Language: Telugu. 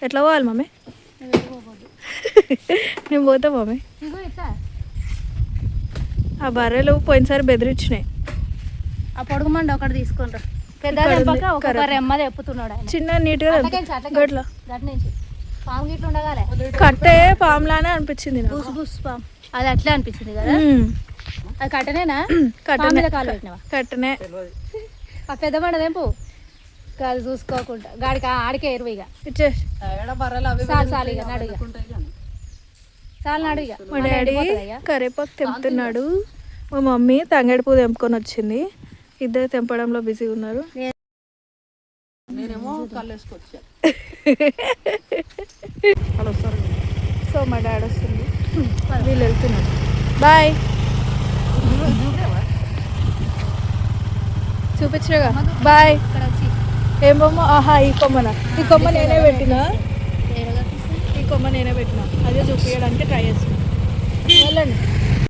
ఎట్లా పోవాలి మమ్మీ? నేను పోతా మమ్మీ. ఆ బర్రెలు పోయినసారి బెదిరించినాయి. ఆ పొడుగు మండి ఒకటి తీసుకుంటా. పెద్ద ఒక రెమ్మది ఎప్పుతున్నాడు చిన్న నీట్గా గట్ల పాము గిట్ల ఉండగాలే. కట్టే పాములానే అనిపించింది. బుస్ బుస్ పాము అది అట్లా అనిపించింది కదా. అది కట్టనేనా? కట్టనే కాలు పెట్టినవా? కట్టనే. ఆ పెద్ద మండదేంపు కాదు చూసుకోకుండా గాడికి ఆడికే ఎరువు ఇక చాలు ఇక నడు చాలు నడు ఇక. మా డాడీ కరేపాకు తెంపుతున్నాడు, మా మమ్మీ తంగేడు పువ్వు తెంపుకొని వచ్చింది. ఇద్దరు తెంపడంలో బిజీగా ఉన్నారు. సో మా డాడీ వస్తుంది, వీళ్ళు వెళ్తున్నారు. బాయ్. చూపించగా బాయ్. ఏం బొమ్మ? ఆహా ఈ కొమ్మన. ఈ కొమ్మ నేనే పెట్టినా, ఈ కొమ్మ నేనే పెట్టినా. అదే చూపించడానికి ట్రై చేస్తున్నా. వెళ్ళండి.